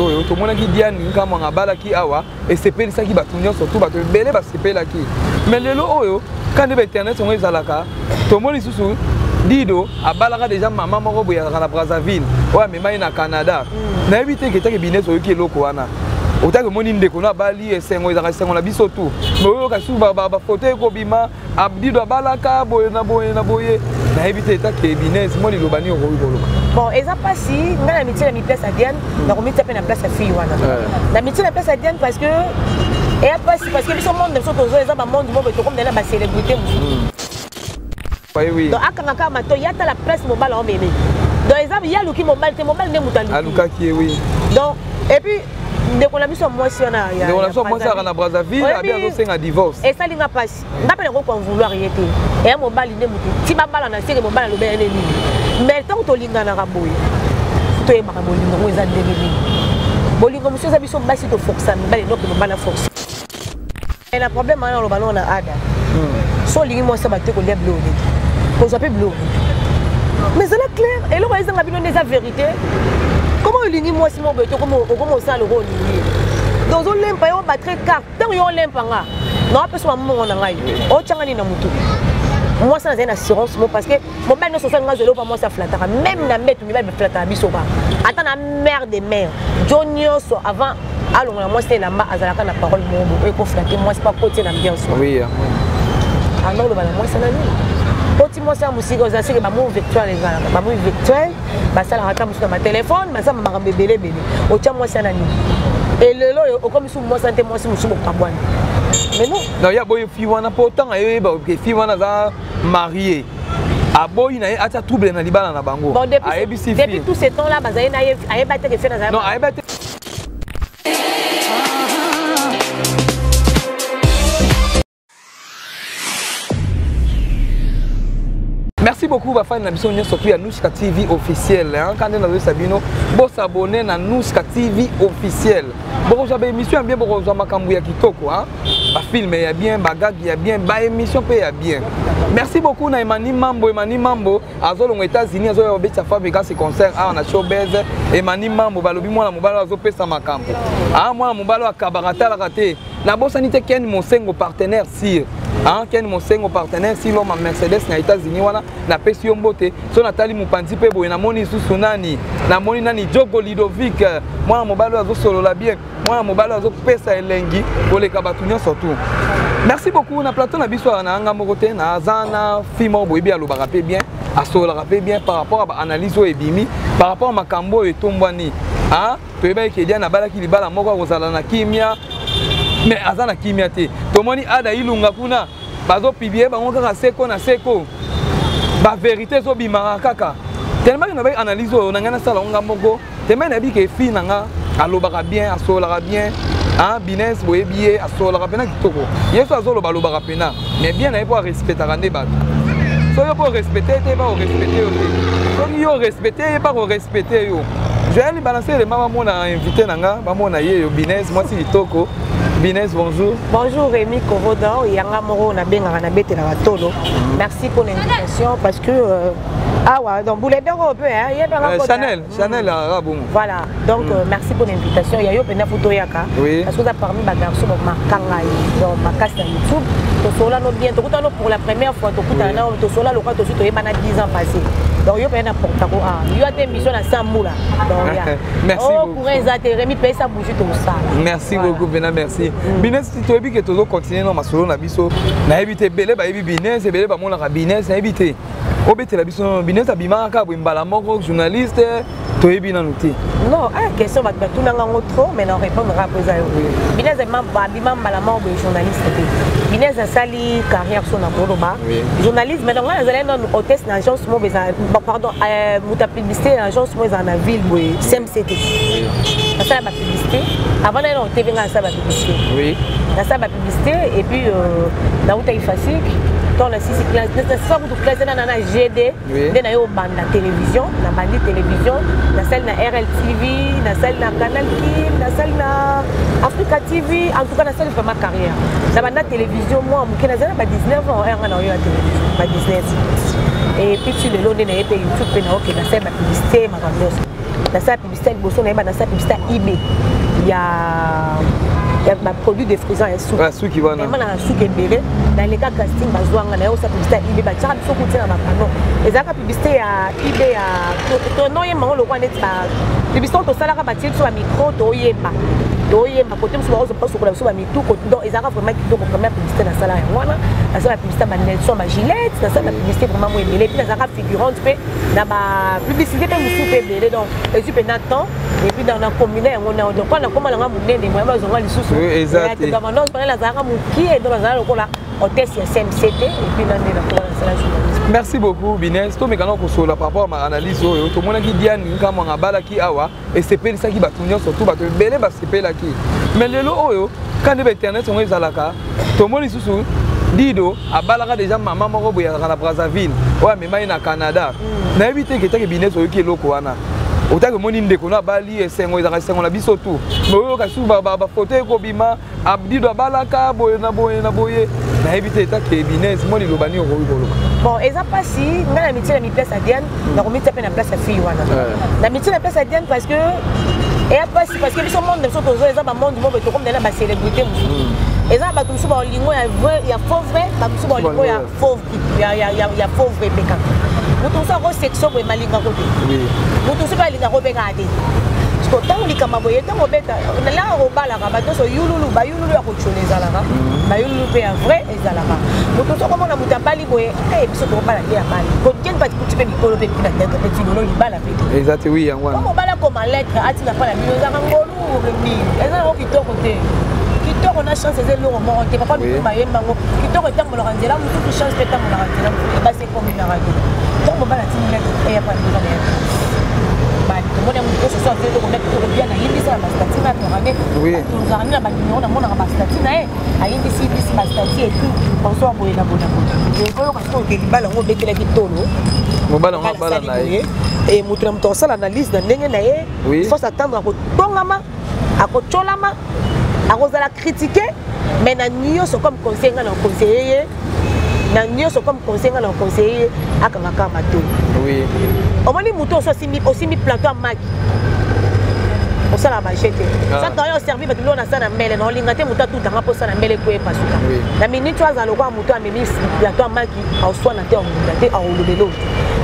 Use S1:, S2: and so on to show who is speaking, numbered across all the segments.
S1: oyo tomonaki Diane Nkamwa ngabalaki awa esepelisaki bato nyonso to bato ebele basepelaki mais lelo oyo quand nde internet songo ezalaka tomoni lisusu Dido abalaka déjà maman moko boye na Brazzaville oyo amemai na Canada nayebi te ketaki business oyoki eloko wana otake moni ndeko na bali esengo ezaka esengo na biso tu mais oyo kasi ba photo ekobima Dido abalaka boye na boye nayebi te etake business moni lobani okoki koloba
S2: bon eza pasi nga na mitié na mi place à Diane na komiti pe na place à fille wana na mitié na place à Diane parce que et pasi parce que biso monde biso tozo eza ba monde mo beto comme na ba célébrité
S1: oui
S2: donc akanga mato yata la presse mobile en bébé donc exemple ya luki mobile te mobile ne mutalu
S1: aluka qui oui
S2: donc et puis ndeko na biso mwasi wana ya
S1: ndeko na biso mwasi na Brazzaville abi azosenga divorce
S2: et ça linga pasi ngapela ko kon vouloir yete et mobile ne mutu ti ba bala na sere mobile lo be nini mais tant to linga na raboye to e maka bolingo ko eza ndenge bolingo monsieur za biso basi to força mobile no ko mobile force et le problème na lo ballon na ada so lingi moi ça ba te ko lia bleu ko ça peut bleu mais c'est là clair et là ils ont abîmé des vérités. Comment il lingi moi si mon beto comment ça le rôle dans on l'aime pas on bat très carte tant on l'aime pas non après soit mon na ngai o tchangani na mutu moi ça c'est une assurance parce que mon belle ne se fait ngazelo pas moi ça flattera même na metu mi ba flattera biso ba attends la mère des mères Jonio so avant allons moi c'est la ma azalaka na parole mo ko flatter moi c'est pas côté na bien so
S1: oui
S2: alors le bala moi ça na ni Poti moi ça musique aux assis ba mo virtuel les gars ba mo virtuel ba ça la rata sur ma téléphone ba ça ma bébé o tia moi ça na ni et le lo o comme sous moi santé moi si musu ko bwana mais non
S1: ya boy fi wana pourtant ayo ba ke fi wana za marié a boy na ata trouble na libala na bango
S2: bon depuis tout ce temps là ba za na aye ba te ke fait na
S1: non aye ba te Merci beaucoup bafani na biso nyonso tu ya Nushka TV officiel quand on a Sabino bo s'abonner na Nushka TV officiel bon j'avais émission bien bon za makambu ya kitoko hein ba film ya bien ba gag ya bien ba émission pe ya bien merci beaucoup na Emani Mambo azolongo États-Unis azo betcha fabrica ce concert na showbiz Emani Mambo balobi mwana mobalo azo pesa makambu mwana mobalo akabarata la raté na bosani te Ken Mosengo partenaire sir Ken Mosengo partenaire si l'homme Mercedes na États-Unis wana na pesi yombote so natali mupanzi pe boye na moni susu nani na moni nani Jogo Lidovic mwana mobalo azo solo la bien mwana mobalo azo pesa elengi koleka batu nyonso tu merci beaucoup na plateau na biso na anga mokote na azana fimo boyebi alobaka pe bien asolaka pe bien par rapport à analyse o ebimi par rapport à makambo etombwani toyeba ke dia na balaki libala moko kozala na kimia mais azana kimia te tomoni ada ilunga kuna bazo pibie bango kaka seko na seko ba vérité zo bimaka kaka tellement que na ba analyse o nangana sala nga moko tellement na bi ke fi nanga alobaka bien asolaka bien business boyebiye asolaka pena kitoko yeso azoloba lobaka pena mais bien na po respecter kande bato so yo po respecter te ba o respecter yo te so yo respecter ba o respecter yo je vais aller balancer les maman mona invité nanga ba mona ye yo business moi si kitoko business bonjour.
S2: Bonjour Rémi Korodan, Yanga Moro na benga na bete na batolo. Merci pour l'invitation parce que donc boulet d'or peu Chanel
S1: bon.
S2: Voilà. Donc merci pour l'invitation. Il y a eu pena photo yaka parce que ça parmi ba garçon makanga donc makasi na YouTube. To sola no bien to kutano pour la première fois to kutana to sola lo kwa to suto yeba na 10 ans passé. Donc yo pena pour ta ko yo a des missions na Samboula. Donc
S1: merci beaucoup.
S2: Pour les Rémi paye ça bouger tout ça.
S1: Merci beaucoup Bena merci. Business si tu que toujours continuer dans ma solo na biso na éviter belé ba business belé ba mona ka business na éviter obete la biso business abimaka bo mbala moko journaliste to yebi na nuti
S2: non question ba tout nanga trop mais non répondre après ça business abimaka mbala moko journaliste business sali carrière sur na koloba journaliste mais donc là zalé non hôtesse na agence mo pardon muta publicité agence mo na ville boy CMCT ça la publicité avant d'aller en TV na ça la publicité
S1: oui
S2: na ça la publicité et puis na uta ifasik dans la 6 classe ça vous classe na GD na yo bande la télévision na bande télévision na celle na RL TV na celle na Canal Kim na celle na Africa TV en tout cas na celle de ma carrière na bande télévision moi mon kina zana ba 19 ans na yo la télévision ba 19 et puis tu le long na YouTube na OK na celle la publicité ma dans sa publicité bosso na dans sa publicité eBay il y a produit de frisant et sous
S1: qui va
S2: na sous kembele dans les cas casting bazwanga na yo sa publicité eBay ba tshaka biso ko tsena ba panneau ezaka publicité ya eBay ya to no yema ngo lokwa net ba publicité to sala ka ba tshitso ba micro to yema côté musu bazo pas sokola biso ba mituko donc ezaka vraiment kitoko première publicité na sala ya wana na sala publicité ba Nelson ba Gillette na sala publicité vraiment mo emele puis na zaka figurante pe na ba publicité pe musu pe belé donc et puis na temps et puis dans la commune on a donc on a comment la munene moi bazo nga lisusu exact et dans non la zaka muki et dans la zala lokola hôtesse ya CMCT et puis na sala journaliste. Merci
S1: beaucoup Binès to mekana ko sola par rapport à ma analyse oyo to mona ki Diane ngama ngabala ki awa et c'est pe ça qui ba tunyo surtout ba to belé ba c'est pe la ki mais lelo oyo quand de internet on ezalaka to moni susu Dido abalaka déjà maman moko boya na Brazzaville ouais mais mai na Canada na éviter que take Binès oyo ki eloko wana otaka moni ndeko na bali esengo ezaka esengo na biso tout mais oyo ka suba ba photo ko bima Dido abalaka boye na na éviter take Binès moni lobani ko boloka
S2: bon eza pas si ngana mitie na mi place à Diane na ko mitie pe na place à fille wana na mitie na place à Diane parce que et pas si parce que biso monde biso tozo eza ba monde mo beto comme na ba célébrité musu eza ba tusu ba lingo ya vrai ya faux vrai ba tusu ba lingo ya faux ya faux vrai beka mutu sa ko section ko malinga ko te mutu sa ba linga ko beka ade ko tango likama boye tango beta la ko bala ka ba to so yululu ba yululu ya ko choneza la ba yululu pe ya vrai ezalaka mutu sa ko mona muta bali boye e biso ko bala ya bali ko ken pa ku tipe mikolo pe na tete pe tino li bala pe
S1: exact oui yango
S2: ko bala ko lettre ati na pa la bino za ngolu mi eza ko kitoko te kitoko na chance eze lo mo te papa mi ba yemba ngo kitoko tango la nzela mutu chance pe tango la nzela ba se ko mi na radio tango bala ti lettre e ya pa ni za on a un peu ce soir de remettre pour bien à Yindi ça Bastatina pour ramener oui nous a ramené à Bagnon on a mon Bastatina à Yindi si Bastati et tout on soit pour la bonne je crois parce que les balles on bec les vitolo
S1: mon ballon bala na
S2: et mutram to ça l'analyse dans ndenge na il faut s'attendre à ko tongama à ko cholama à ko la critiquer mais na nio so comme conseiller na conseiller na nio so comme conseiller na conseiller akanga mato
S1: oui
S2: au moins les moutons aussi mis plateau à Mac. On s'en a marché. Ça d'ailleurs servi parce que l'on a ça dans mêlé. On l'ingate mouton tout dans pour ça dans mêlé quoi pas souka. La minute tu as à le voir mouton mais mis plateau à Mac au soin dans terre on ingate au le l'eau.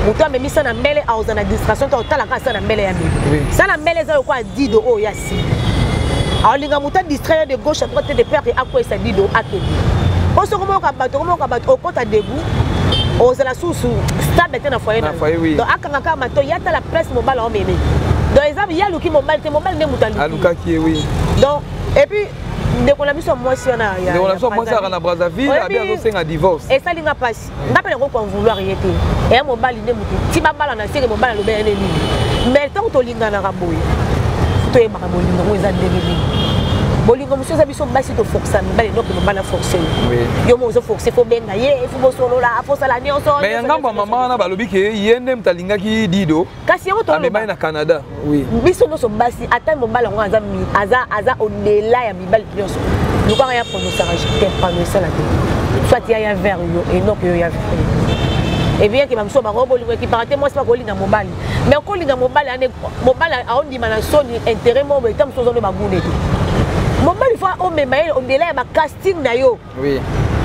S2: Mouton mais mis ça dans mêlé à aux distraction tu as la casa ça dans mêlé à mêlé. Ça dans mêlé ça quoi dit de oh yasi. Alors l'ingate mouton distrait de gauche à droite de père et à quoi ça dit de à quel. On se comment on au compte à debout. On se la sous stade était dans foyer donc akanga mato yata la presse mobile en mémé donc exemple il y a luki mobile ne mutali
S1: aluka qui oui
S2: donc et puis dès qu'on a vu son moi si on a
S1: ya on a son moi ça na Brazzaville a bien aussi un divorce
S2: et ça linga passe ngapela ko kon vouloir yete et mobile ne mutu ti ba bala na sere mobile lo be ene ni mais tant to linga na raboy to e maka bolingo ko eza ndenge bolingo monsieur zabiso basi to forcer mbale donc no bana forcer yo mo zo forcer fo benga ye fo solo la fo sala ni on so
S1: mais ngamba mama na balobi ke yende mtalinga ki Dido
S2: kasi yo to
S1: lo na Canada oui
S2: biso no so basi ata mo bala ngo aza odela ya bibal nyonso luka ya prononcer te prononcer la te soit ya vers yo et non que yo ya et bien que mamso ba bolingo ki parate moi pas kolinga mobali mais kolinga mobali ane mobali a on dit mana soni intérêt mo be tam so zo ba gune mobali fois on me mail on délai ma casting na yo
S1: oui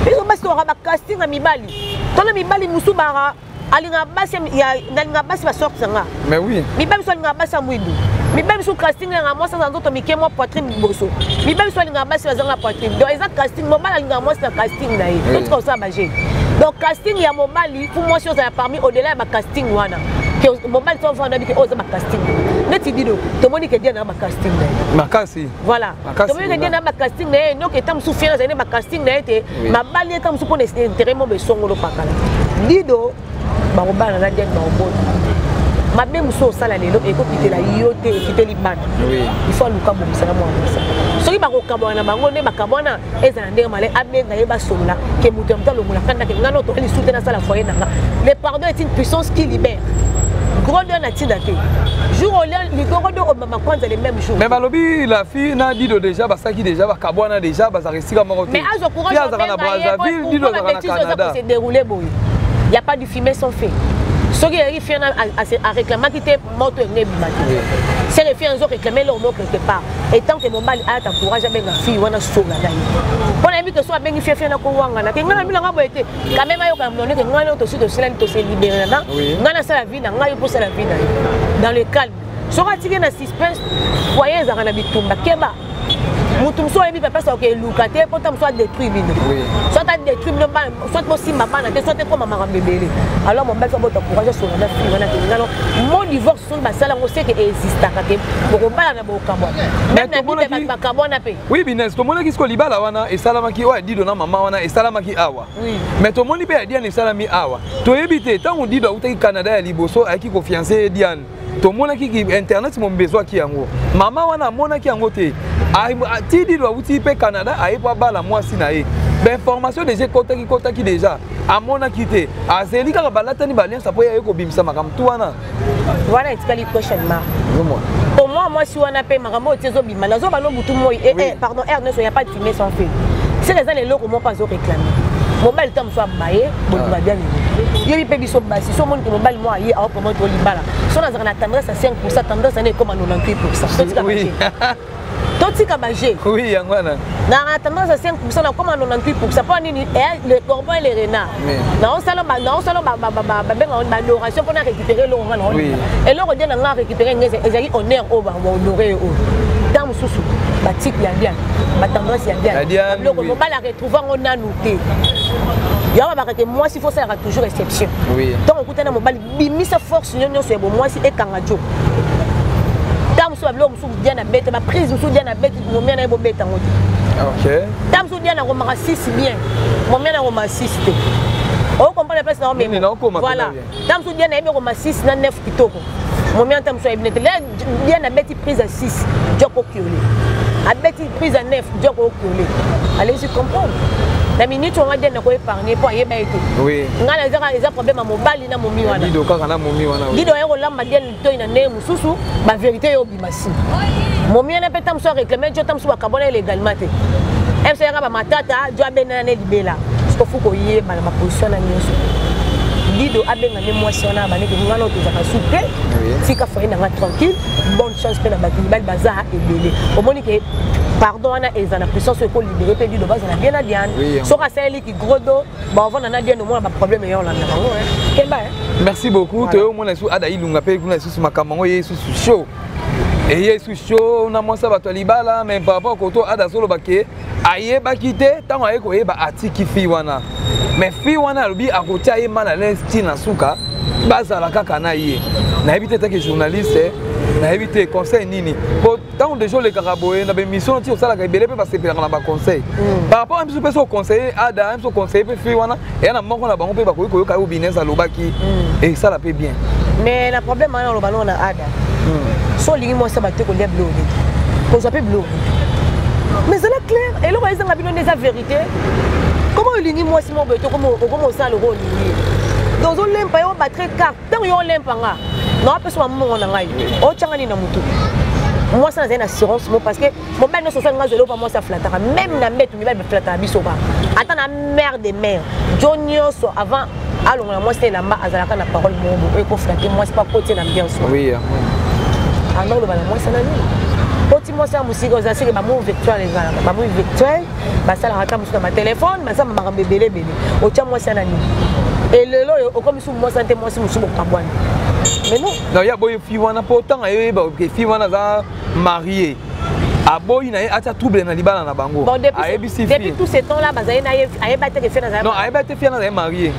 S2: ils ont basé ba casting na mibali tona mibali musubara alinga basi ya nalinga basi ba sortir nga
S1: mais oui
S2: mibali so alinga basi mwindu mibali so casting na moi sans ndoto mike mo poitrine boso mibali so alinga basi ba zanga poitrine donc ils casting mobali alinga moi na casting na ye tout ça bagé donc casting ya mobali pour moi si on a parmi au delà ma casting wana que mobile to vendre que oza ma casting neti dido to moni que dia na ma casting na
S1: makasi
S2: voilà to moni que dia na ma casting na no que tam souffrir na ma casting na ete ma bali tam sou pour intérêt mo be songolo pakala dido ba robala na dia ba oboto ma même so sala lelo e ko pitela yote e kiteli bana il faut luka bo sala mo ça soki ba ko kabona bango ne bakabona ezana ndenge male abenga yeba sola ke mutu mtalo mula kanda ke ngano to ali soutenir ça la foyer nanga le pardon est une puissance qui libère grandeur na tindate jour au lien ligorodo o mama kwanza les mêmes jours
S1: mais balobi la fille na Dido déjà basaki déjà bakabona déjà bazarisi ka moko
S2: mais azo courage
S1: na Brazzaville Dido za na Canada
S2: se dérouler boy il y a pas de fumée sans feu Ce qui arrive à réclamer qui était mort et né bimati. C'est les filles ont réclamé leur mot quelque part. Et tant que mon mal a t'encouragé avec la fille, on a sauvé la vie. On a vu que soit bien fait faire la kouanga. La kenga mi langa boete. Quand même ayo comme donné que ngana to suite aussi to se libérer là. Ngana ça la vie na ngayo pour la vie dans le calme. Sora tiki na suspense foyer za na bitumba keba. Mutum so ebi papa so ke lukate pour tam soit détruit bino. Soit ta détruit no ba soit aussi maman na soit comme maman bébé. Alors mon bel faut t'encourager sur la fille wana ke ngalo mon divorce sur ba sala ngo sait que existe kate. Boko bala na bo kabo. Même na bite ba kabo na pe.
S1: Oui business to mona kisko libala wana e salama ki wa dido na mama wana e salama ki awa. Mais to moni pe dia ne salami awa. To ebite tango dido utaki Canada ya liboso aki ko fiancé Diane. To mona ki internet mon besoin ki yango. Mama wana mona ki yango te. Ti dido uti pe Canada ayi pa bala moi sinae. Ben formation déjà kota ki déjà. A mona kité. A zeli ka balata ni balien ça poya ko bimisa makam tu wana.
S2: Voilà explique prochainement. Au moins moi si on a payé makambo tezo bima nazo balo butu moi pardon Ernest il y a pas de fumée sans feu. C'est les gens les locaux m'ont pas réclamé. Mobile tam soit baye bon va bien. Yeli pe biso basi so mon mobile moi yi a pour moi to libala. So na zana tendance à 5% tendance à ne comme à 98%. Oui. Toti kabagé. Oui, yangwana. Na tendance à 5% na comme à 98%. Pas ni le corbeau et les renards. Na on sala ba adoration pour na récupérer l'eau on. Et l'eau on dit na récupérer ngeze ezali honneur au ba honorer au. Dans mususu ba type ya bien. Ba tendance ya bien. Le mobile la retrouver on a noté. Moi, s'il faut ça, il y aura toujours exception. Oui. Donc, écoutez, dans mon bal, bimi sa force, moi, si et kangajo. Tam so ablo musu dia na bête, ma prise musu dia na bête, mon mien na bo bête en OK. Tam so dia na roma 6 bien. Mon mien na roma 6 te. On comprend la place na mais. Voilà. Tam so dia na ebe roma 6 na 9 kitoko. Mon mien tam so ebe dia na bête prise à 6, joko kiolé. A bête prise à 9, joko kiolé. Allez-y comprendre. La minute on va dire qu'on épargner pour y aller. Oui. On a des problèmes à mon bal na momi wana. Dido kaka na momi wana. Dido ero lamba dia lito ina ne mususu ba vérité yo bimasi. Momi na petam so réclamer jo tam so bakabona légalement te. Em so yanga ba matata jo abena na libela. Siko fuko yé ba na position na nyoso. Dido abenga ne moi si on a ba ne ke ngalo to za soupe. Tika fo ina tranquille. Bonne chance pe na ba bal bazar et belé. Au moni ke pardon on a ezana puissance ko libérer pe dido base na bien na Diane so ka sali ki gros do ba on na Diane mo ba problème yo la na bango kemba
S1: merci beaucoup to mo na su ada ilunga pe kuna su makamango yesu show et yesu show na mo sa ba to libala mais par rapport ko to ada solo baké aye ba kité tango aye ko yeba atiki fi wana mais fi wana lobi akotia ye mana lesti na suka bazala kaka na ye na éviter que journaliste na éviter conseil nini pour tant de gens les caraboé na émission ti osala ka belé pe parce que na ba conseil par rapport à biso au conseiller ada un conseiller pe fi wana et na moko na bango pe ba ko yoka o business alobaki et ça la paie bien
S2: mais le problème na lo balon na ada so lingi mo sa ba te ko le blog ko ça peut blog mais c'est clair et là ils ont abino des vérité comment lingi mo si mo beto comment ça le rôle dans on l'aime pas on battre carte tant on l'aime pas nga non après soit mon na ngai o tchangani na mutu moi ça c'est une assurance moi parce que mon belle ne se fait ngazelo pas moi ça flattera même na metu mi ba flattera biso ba attends na mère des mères jonio so avant allons moi c'est la ma azalaka na parole mo e ko flatter moi c'est pas côté na bien so oui alors le bala moi ça na ni poti moi ça musique aux assis ba mo virtuel les gars ba mo virtuel ba ça la rata sur ma téléphone ba ça ma bébé o tcha moi ça na ni et le lo comme sous moi santé moi si musu ko kabwani. Mais non. Non, il y a boy fiwana pourtant et que fiwana za marié. A boy na ata trouble na libala na bango. Depuis tout ce temps là bazaye na aye batte que fait na.
S1: Non, aye batte fait na marié.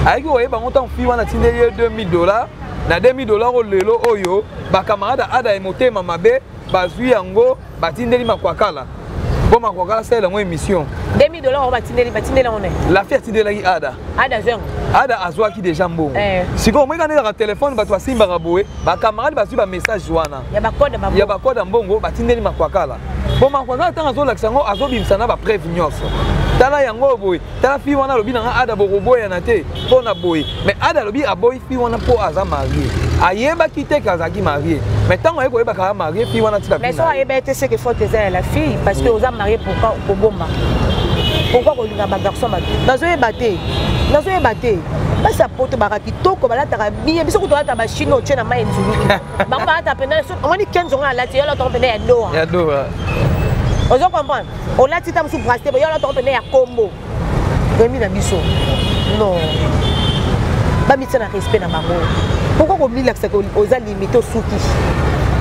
S1: Aye ko yeba montant fiwana tindeli $2000 na $2000 o lelo oyo ba camarade ada emotema mabe bazui yango batindeli makwakala. Bon makwakala c'est la émission.
S2: $2000 on batindeli on est.
S1: La fille tindeli ada.
S2: Ada zeng.
S1: Ada azwa ki déjà mbo. Si ko moi kana téléphone ba to simba raboé, ba camarade ba su ba message wana.
S2: Ya ba code ba.
S1: Ya ba code mbongo batindeli makwakala. Bon makwakala tanga zo laksango azobimsana ba preuve nyonso. Tala yango boy, tala fi wana lobi na ada bo boy na te, pona boy. Mais ada lobi a boy fi wana po aza marié. Ayeba kite kazaki marié. Mais tant on eba ka marié fi wana tika.
S2: Mais ça ayeba été ce que faut te la fille parce que aux a marié pourquoi au bomba. Pourquoi on a un garçon dans un ébatté. basa poto baka kitoko balataka bien biso kutolata bashino tie na mai nzulu bango balata pena omoni 15 jours alati yo loto pena ya doa
S1: ya doa
S2: ozo comprendre olati ta musu bracelet yo loto pena ya kombo remi na biso non bamitsa na respect na bango pourquoi komilakisa oza limité osuki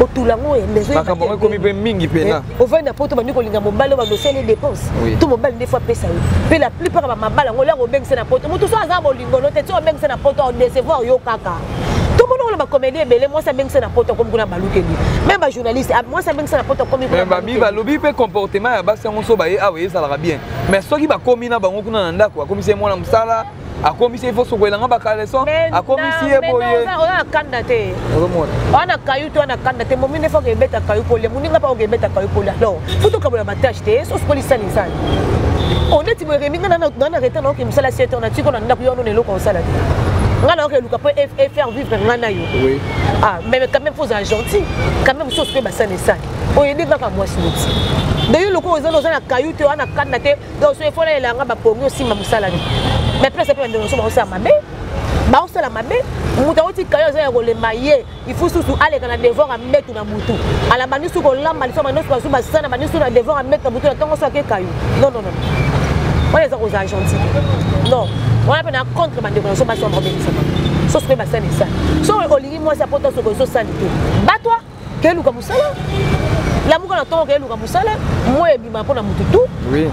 S2: otulango besoin
S1: makambo komi pe mingi pena
S2: ovanda poto bandi kolinga mobali ba dossier les dépenses tout mobali des fois pesa yo pe la plupart ba mabala ngola ko bengisa na poto mutu so aza bolingo no te to bengisa na poto on décevoir yo kaka tout le monde ba comédie belé moi ça bengisa na poto comme kuna balukeli même ba journaliste moi ça bengisa na poto comme kuna
S1: ba bi ba lobi pe comportement ya basi ngo so ba ye awe ça la bien mais soki ba komi na bango kuna na ndako akomi se mwana musala akomi se faut sokoela nga bakaleso akomi si eboye
S2: ona kandate ona kayu to ona kandate mo mine faut que beta kayu pole muninga pa que beta kayu pole alors faut to kabula batache te so sokoli sali sali on est timo reminga na reta na ke musala sete on a tiko na ndako yo no ne loko sala nga na ke luka po et faire vivre ngana yo
S1: oui
S2: ah mais quand même faut être gentil quand même so sokoli basane sali o yedi nga ka moi sinoti d'ailleurs loko ozana ozana kayu te ona kandate donc so il faut la nga ba pongi osima musala ni mais plus c'est pas de notion ça mabe ba on sala mabe muta oti kayo za ko le maye il faut surtout aller kana devoir à mettre na mutu ala bani su ko lamba liso bani su ba sana bani su na devoir à mettre na mutu na tongo so ke kayo non on les aux argentins non on a pas contre bande ko so ba so problème ça so se ba sana ça so o lingi moi ça poto so ko so sanité ba toi ke lu ka musala la muko na tongo ke lu ka musala moi e bima pona mutu tout
S1: oui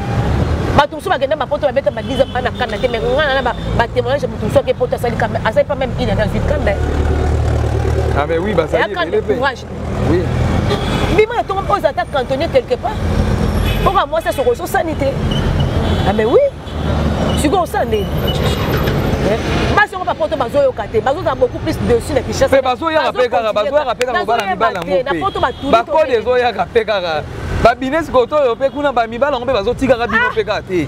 S2: bato musu bagenda bapoto babeta ba 10 ans na kanda te mais ngana na ba témoignage mutu so ke poto sali kamba asai pas même une dans le kanda
S1: ah mais oui bah ça y est oui
S2: bima to pose attaque cantonné quelque part pour moi ça sur sanité ah mais oui suko santé basi on va poto bazo yo kate bazo za beaucoup plus dessus na Kinshasa
S1: pe bazo ya rapeka bazo ya rapeka ko bala mibala ngo
S2: na poto ba tout
S1: ba ko des zo ya rapeka ba business koto yo pe kuna ba mibala ngombe bazo tika ka bino pe kate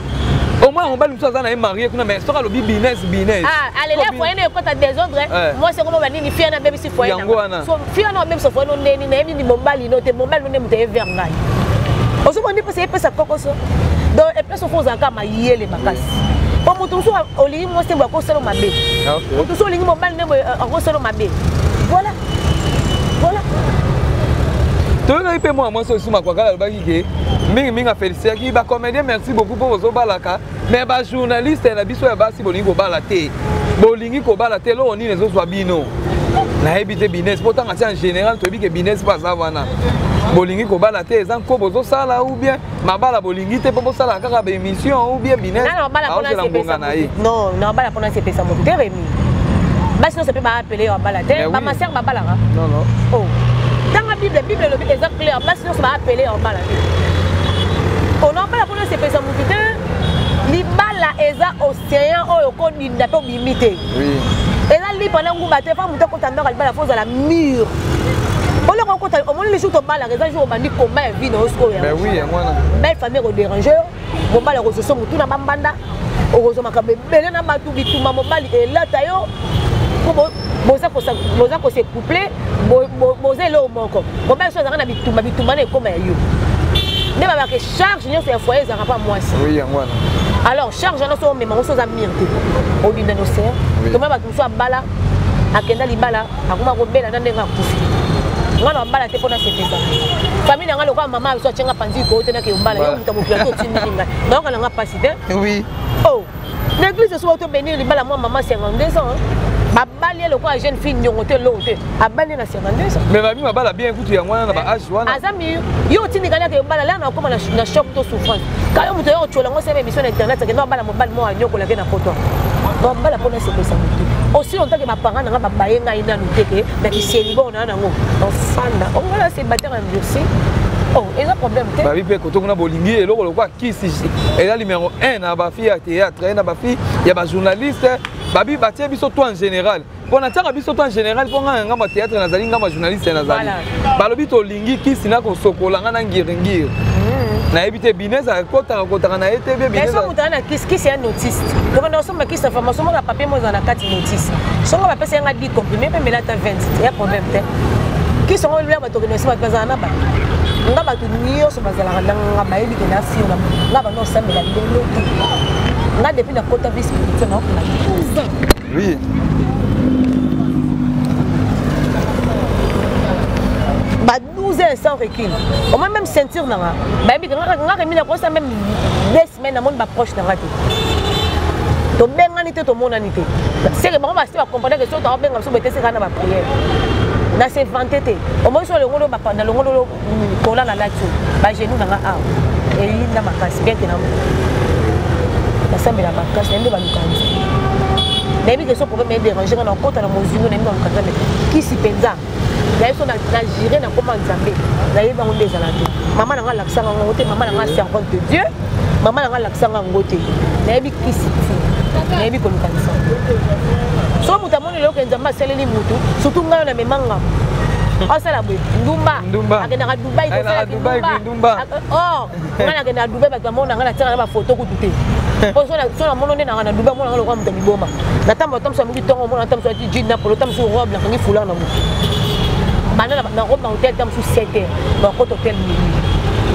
S1: au moins on va nous ça na marié kuna mais sera le business
S2: ah allez là foyer ne kota désordre moi c'est comme ba nini fia na bébé si foyer na so fia na même so foyer no neni na yemi ni mombali no te mombali no ne mute vers ngai oso mandi pesa pesa kokoso donc et plus faut zaka ma yele makasi pour mutu so olingi mo se ba ko selo mabe mutu so olingi mombali ne ko selo mabe voilà
S1: toi là il peut moi so suma kwa kala baki ke mingi féliciter ki ba comédien merci beaucoup pour vos balaka mais ba journaliste na biso ya basi bolingi ko bala te bolingi ko bala te lo oni nezo swa bino na ebite business pourtant en général to bi ke business pas ça wana bolingi ko bala te ezan ko bozo sala ou bien mabala bolingi te po sala kaka ba émission ou bien business
S2: non bala pona c'est pesa mo te remi basi no se peut pas appeler en bala te ba ma sœur ba bala
S1: non
S2: oh dans la Bible le but exact clair basi no se va appeler en bala on en bala pona c'est pesa mo te libala eza océan oyo ko ninda pe bimite
S1: oui
S2: eza li pendant ngumba te fa muto ko tanda libala fo za la mur. On le rencontre, au moins les jours au bal, la raison au bandit combat vie dans le score.
S1: Mais oui, moi.
S2: Belle famille au dérangeur, mon bal au son tout na bambanda, au roso makabe, belena batu bitu mon bal et là tayo. Boza ko se couplé, boza le au manko. Mon bal chose na bitu mané comme yo. Ne va que charge ni c'est foyer ça pas moi.
S1: Oui, moi.
S2: Alors charge na so mais mon chose à mirte. Au din no ser. Comment va tout so bala akenda libala akuma ko bela na ndenga kufi. Ngana mbala te pona sepesa famille nga lokwa mama so tchenga panzi ko tena ke mbala yo muta mokila to tindinga donc nga pasi te
S1: oui
S2: oh l'église so to bénir libala moi maman 52 ans babali lokwa jeune fille nyongote lote abali na 52 ans
S1: mais mami mabala bien écoute ya mwana na ba âge wana
S2: azami yo tindinga na ke mbala là na koma na choc to souffrance ka yo muto yo chola ngo sebe mission internet ke no mbala mobali mo anyoko la ke na poto donc mbala pona sepesa mutu aussi on tant que ma parents nga babaye nga ina nuteke mais qui c'est bon na ngo fanda on va se battre en Russie oh et ça problème te
S1: ba bi pe koto na bolingi eloko lokwa kisi et là numéro 1 na ba fille à théâtre na ba fille ya ba journaliste ba bi batie biso to en général pona tanga biso to en général po nga ma théâtre na zali nga ma journaliste na zali ba lobi to lingi kisi na ko sokola nga na ngir na ebite business a kota na ETV business.
S2: Mais so mutana qui c'est un autiste. Donc on sommes qui information na papier moi na 4 notices. So on va passer un 10 comprimé mais là ta 20. Il y a problème te. Qui sont là ba to connaissance ba bazana ba. Nga ba to niyo so bazala nga ba ebi na fi nga ba no sambela ndelo. Nga depuis na kota vice spirituel na ko na 12 ans.
S1: Oui.
S2: Bah 12 ans sans recul. Au moins même ceinture nanga. Bah bi nga remis na kosa même 2 semaines na monde ba proche na ngati. To benga ni te to mona ni te. C'est que bon ba si ba comprendre que so to benga so bete se kana ba prière. Na se vanté. Au moins so le ngolo ba na le ngolo kola la lacho. Ba genou nanga a. Et il na makasi bien que na. Ba sambela makasi ndo ba lukanza. Nabi que so problème est déranger na kota na mozingo na ndo lukanza mais qui si penza. D'ailleurs, on a géré dans comment Zambé. D'ailleurs, on est allé. Maman n'a pas l'accent en côté, maman n'a pas servante de Dieu. Maman n'a pas l'accent en côté. D'ailleurs, qui c'est d'ailleurs, qu'on connaît ça. So, mutamon le local Zamba c'est les moutons. Surtout quand on a mes mangas. Oh, ça la boue. Ndumba. À Dubaï, Ndumba. Oh, on a gagné à Dubaï parce que mon a la tiré la photo que tout est. Pour ça, la mon est dans Dubaï, mon a le roi de Boma. La table, on s'est mis dans mon a sur Gina pour le temps sur robe, la famille foulard. Maintenant, na robe na hôtel tam sous 7 heures. Na hôtel minuit.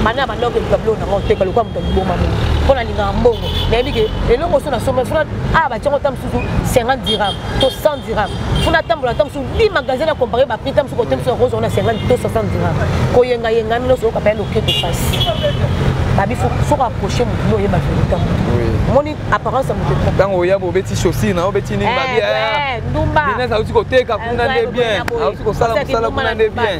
S2: Maintenant, maintenant que tableau na hôtel ka lokwa mutu boma mo. Pona linga mbongo. Na bige eloko so na somme funa ba tiongo tam sous 50 dirhams, to 100 dirhams. Funa tambola tam sous 10 magasins na comparer ba prix tam sous côté sur rose on a 50 to 60 dirhams. Ko yenga no so ka pa lo ke to passe. Babi faut rapprocher mutu no yeba tam. Oui. Moni apparence mutu.
S1: Tant oya bo beti chaussure na beti ni babia.
S2: Ndumba.
S1: Bina sa uti ko teka kuna ne bien. Auti ko sala kuna ne bien.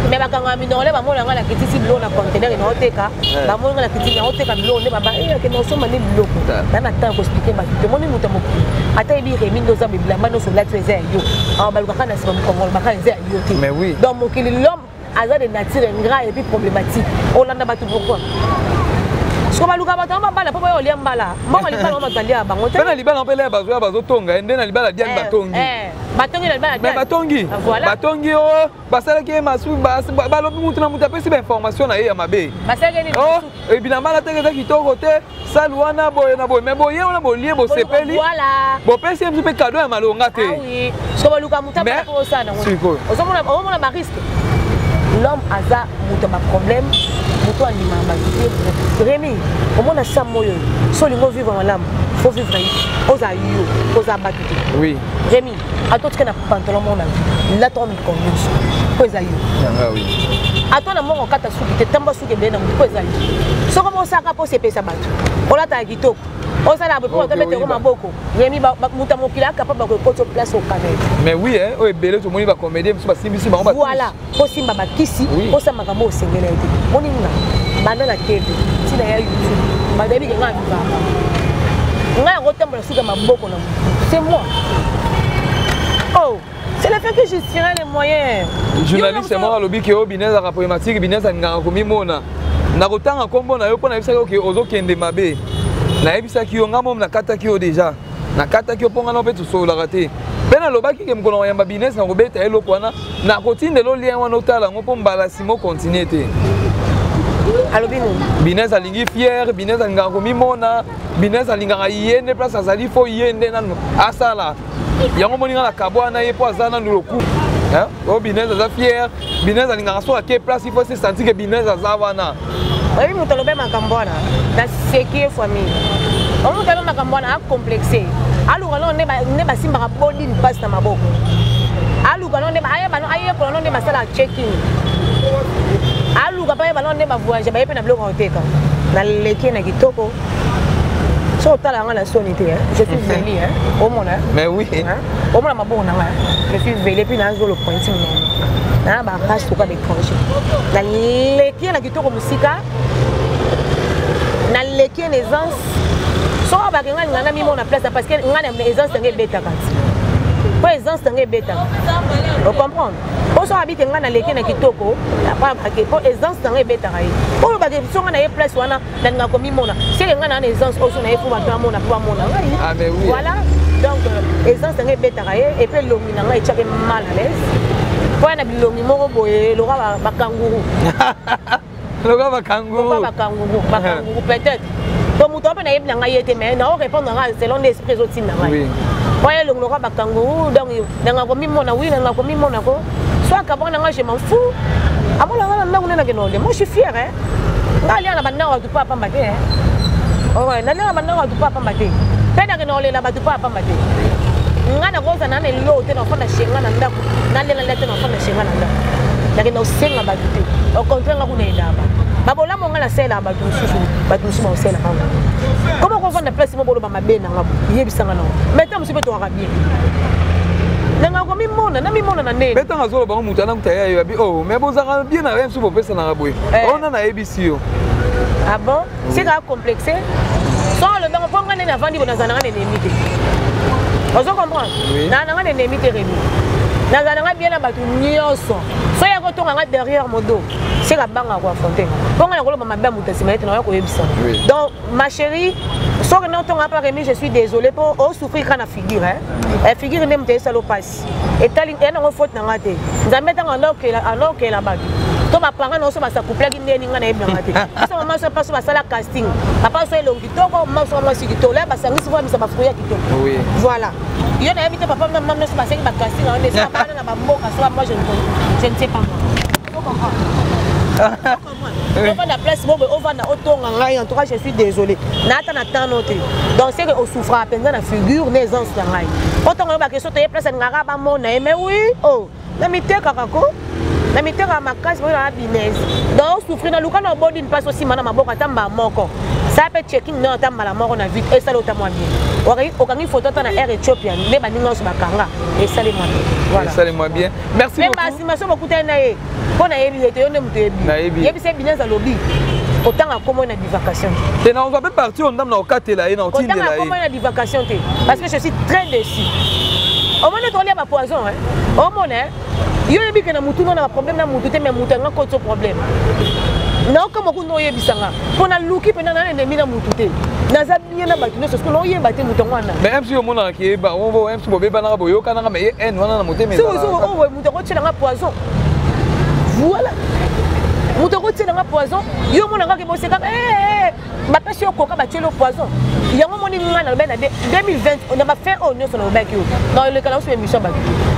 S2: Mais bakanga minole ba mona ngala kitisi blo na container ina oteka. Ba mona ngala kitisi na oteka blo ne baba ke no so mani blo. Bana ta ko expliquer ba te moni muta mo. Ata ibi re mindo za bibla mano so la trésor yo. Ah ba luka kana siba mkongo ba kana za yo te.
S1: Mais oui.
S2: Donc mon qu'il l'homme a de nature ingrat et puis problématique. On l'a ba tout pourquoi. So baluka ba tamba bala papa yo lia mbala. Mama libala ma talia ba ngote.
S1: Bana libala mpela bazo ya bazo tonga ende na libala dia batongi.
S2: Batongi na libala dia.
S1: Mais batongi. Batongi o basala ke masu ba lobi mutu na mutu apesi ba information na ye ya mabe.
S2: Basala ke ni.
S1: Oh e binamba la teke za kitoko te salwana boye na boye mais boye on a bolie bo sepeli.
S2: Voilà.
S1: Bo pesi mtu pe cadeau ya malonga te.
S2: Ah oui. So baluka mutu pa ko sana. O mona ma risque. L'homme a ça un problème, mutu anima ba. Rémi, au moins na ça moyo. So lingo vivre en l'âme, faut vivre aux aïeux, aux abattus.
S1: Oui.
S2: Rémi, à toi tu as pantalon mon ami. Là toi me connais. Aux aïeux.
S1: Ah oui.
S2: À toi na mon kata souki te tamba souki be na mutu aux aïeux. So comment ça ka po se pesa batu. Ola ta gitoko. On s'en a pour te mettre au maboko. Rémi muta mokila capable de porter place au canal.
S1: Mais oui hein, o ebele to moni ba comédien so ba simbisi ba ba.
S2: Voilà, po simba ba kisi, po sa makambo sengela ete. Moninga, banda la TV, tina ya YouTube. Ba debi nga nga. Nga ngotambola suka maboko na. C'est moi. Oh, c'est le fait que je tirais les moyens.
S1: Journaliste c'est moi lobi ke o bineza ka problématique bineza nga ko mimona. Na kotanga kombo na yo pona bisa ko ke ozokende mabe. Na ebisa ki yo ngamo na kata ki yo déjà. Na kata ki yo ponga no petu so la raté. Pena lobaki ke mkono yamba business na kobeta eloko wana na kotinde lo lien wana otala ngopo mbala simo continuer te.
S2: Alobino.
S1: Business alingi fier, business alinga ko mimona, business alinga yende place azali fo yende nanu asala. Yango moninga na kabwa na ye po azana nuloku. Hein? O business aza fier, business alinga so ke place il faut se sentir que business azawana.
S2: Oui, mutu lobe makambwana. Da sécurité famille. On mutu lobe makambwana a complexé. Aluka no ne ba simba body ni passe na maboko. Aluka no ne ba aye bano aye ko no ne ba sala checking. Aluka pa bano ne ba voyage ba yepe na bloc hoteka. Na leki na kitoko. So tala nga la sonité hein. Je suis venu hein. Au monde hein.
S1: Mais oui.
S2: Au monde maboko na nga. Je suis venu puis na zo le point na ba passe to ka de congé. Na leki na kitoko musika. Na leki naissance. So ba kenga ngana mi mona place parce que ngana essence tenge beta kati. Po essence tenge beta. Vous comprenez? Pour so habite ngana leki na kitoko, pa ba ke po essence tenge beta kai. Po ba ke so ngana ye place wana na ngako mi mona. C'est ngana na essence oso na ye fu ba to mona po mona.
S1: Ah mais oui.
S2: Voilà. Donc essence tenge beta kai et puis longi na ngai chake mal à l'aise. Po na bilongi moko boye lo ba kanguru.
S1: Lo ba kanguru.
S2: Ba kanguru peut-être. Pour mutu pe na yeb na ngai ete mais na o répondre selon l'esprit zoti na ngai.
S1: Oui.
S2: Voyez le ngoko bakanguru donc na ngako mimona oui na ngako mimona ko soit ka bona ngai je m'en fous. Amona ngana na ngona ke no le. Moi je suis fier hein. Ngali ana bana wa tu pa pa mbate hein. Oh ouais, na na bana wa tu pa pa mbate. Pena ke no le na ba tu pa pa mbate. ngana koza na lelo te na fona shenga na ndako na lela lete na fona shenga na ndako lakini usenga badute au contraire nga kuna endaba babola monga na sela batu mususu ba sela bango comment qu'on va na place mo bolo ba mabena ngabo yebisanga na maintenant musu beto akabie nanga ko mimona na nene
S1: beta ngazolo bango mutana mutaya yo bi oh mais bozanga bien na musu bopesa na ngabo ona na ebisio
S2: ah bon c'est grave complexé sans le dans ponga na vandi bona zananga nene mite ozo comprendre na nanga nene mite remi na zananga bien na batu nyonso so ya ko tonga derrière modo c'est la banque à quoi affronter. Comment on a ma donc ma chérie, sans que nous t'ayons pas remis, je suis désolée pour souffrir quand la figure. La figure n'est pas salopage. Et t'as une faute dans la tête. Nous avons mis alors qu'elle a battu. Toi ma parent non ça couple qui n'est pas bien raté. Ça maman ça passe ça la casting. Papa soit long qui toi maman soit moi si qui toi là parce que ça va ça va fouiller qui toi. Oui. Voilà. Il y a invité papa maman non c'est pas ça qui va casting on est ça pas dans ma boca soit moi je ne sais pas moi. On va la place, on va na auto en tout cas je suis désolée. Nathan noté. Donc c'est que on souffre à peine dans la figure naissance dans la. Quand on va que ça te place ngara ba mon mais oui oh na mité kakako na mité ka makasi mo na binez. Donc souffrir na luka na body passe aussi mana maboka tamba moko. Ça peut checking na tamba la mort na vite et ça l'autre moi bien. Okangi photo na air Éthiopien ne ba ninga so bakanga et ça les moi bien. Voilà. Ça les moi bien. Merci beaucoup. Merci merci beaucoup tanaye. On a élu et on aime c'est bien à lobby autant à comment on a des vacations et on va partir on a au 4 là et on tient là comment on a des vacations parce que je suis très déçu au moins on a pas poison hein au moins yo yebi que na mutu na problème na mutu te mais mutu nga ko problème non comme on no yebisanga pour na luki pena na ennemi na mutu te na za bien na batu so no yeba te mutu ngwana mais MC au monde qui ba on va MC bobe bana boyo kana mais en wana na mutu mais so oh mutu ko tshela nga poison. Voilà. Mutu ko tshela nga poison yo mona nga ke bo seka ba pesi okoka ba tshela poison yango moni nga na bena 2020 on a fait on no so na ba ki dans le cas où c'est émission ba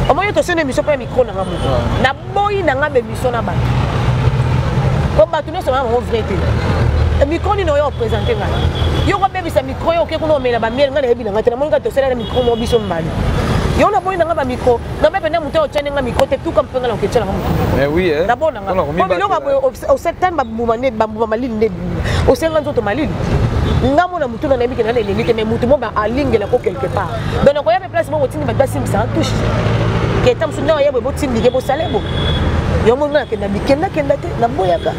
S2: au moins to c'est émission pas micro na nga mutu na boyi na nga émission na ba ko ba tune so na mo vrai te micro ni no yo présenter nga yo ko bebisa micro yo ke ko no mela ba miel nga na ebi na nga te na moni ka to sela na micro mo biso mbali yo na boyi na nga ba micro na ba pena mutu o tshane nga micro te tout comme penga la ko tshela nga mutu mais oui na bona nga ko bilo ka au septembre ba malili nde au senga nzoto malili ngamo na mutu na ebi ke na le limite mais mutu mo ba alingela ko quelque part donc ko ya be place mo ko tindi ba basim ça touche ke tam su na ya bo tindi ke bo salebo yo mo na ke na bikenda kenda te na boyaka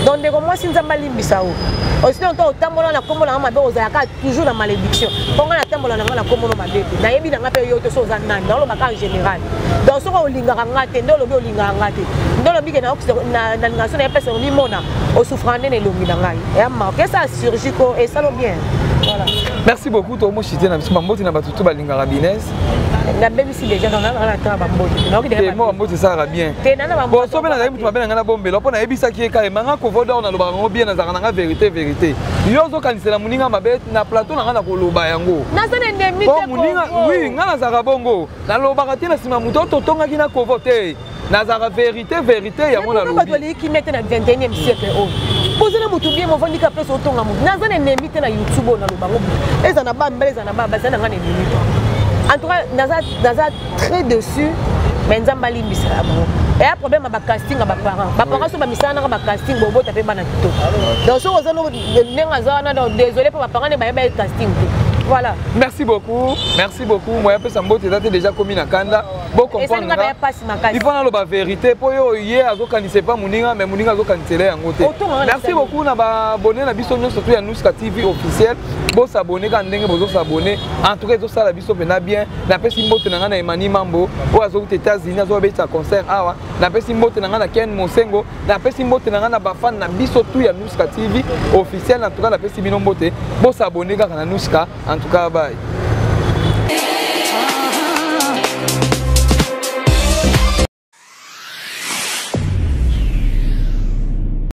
S2: donc de comment si nzamba limbisa o aussi on to tambola na kombola na mabe ozalaka toujours la malédiction ponga na tambola na ngala kombola mabe na yebi na ngape yo to so za nani na lo baka en général donc so ko linga ngate ndo lo bi olinga ngate ndo lo bi ke na ngation na personne ni mona o souffrande ne longi na ngai et ma que ça surgico et ça lo bien voilà merci beaucoup to mo chité na biso mboti na batutu balinga rabines na bébé si déjà dans la table mboti na ki mo mboti ça ra bien bon so be na mutu mabe na ngana bombelo po na yebisa ki ka manga ko voda na lo ba ngo bien na zaka na vérité yo zo kanisela muninga mabe na plateau na ngana ko loba yango na zane ndemi te muninga oui ngana zaka bongo na loba ka tina sima muto to tonga kina ko voter na zaka vérité ya mona lobi ba to li ki mette na 21e siècle o posez le mutu bien mo vandi ka place otonga mu na zane ndemi te na YouTube na loba ngo eza na ba mbele eza na ba zana ngana ndemi en tout cas naza très dessus mais nzamba limbisa abo et un problème à casting à parents sont misana à casting bobo tapé bana kito donc so ozo no désolé pour ma parents ne ba casting voilà merci beaucoup moi un peu sambo t'es déjà commis na kanda bon comprendre il faut na lo ba vérité pour yo hier azo kanise pas muninga mais muninga azo kanisele yango te merci beaucoup na ba abonné na biso nyonso surtout ya Nuska TV officiel bo s'abonner quand ndenge bozo s'abonner en tout cas tout ça la biso pena bien na pesi mbote na ngana Emani Mambo o azo aux États-Unis azo ba concert awa na pesi mbote na ngana Ken Mosengo na pesi mbote na ngana ba fan na biso tout ya Nuska TV officiel en tout cas na pesi bino mbote bo s'abonner quand na Nuska en tout cas bye.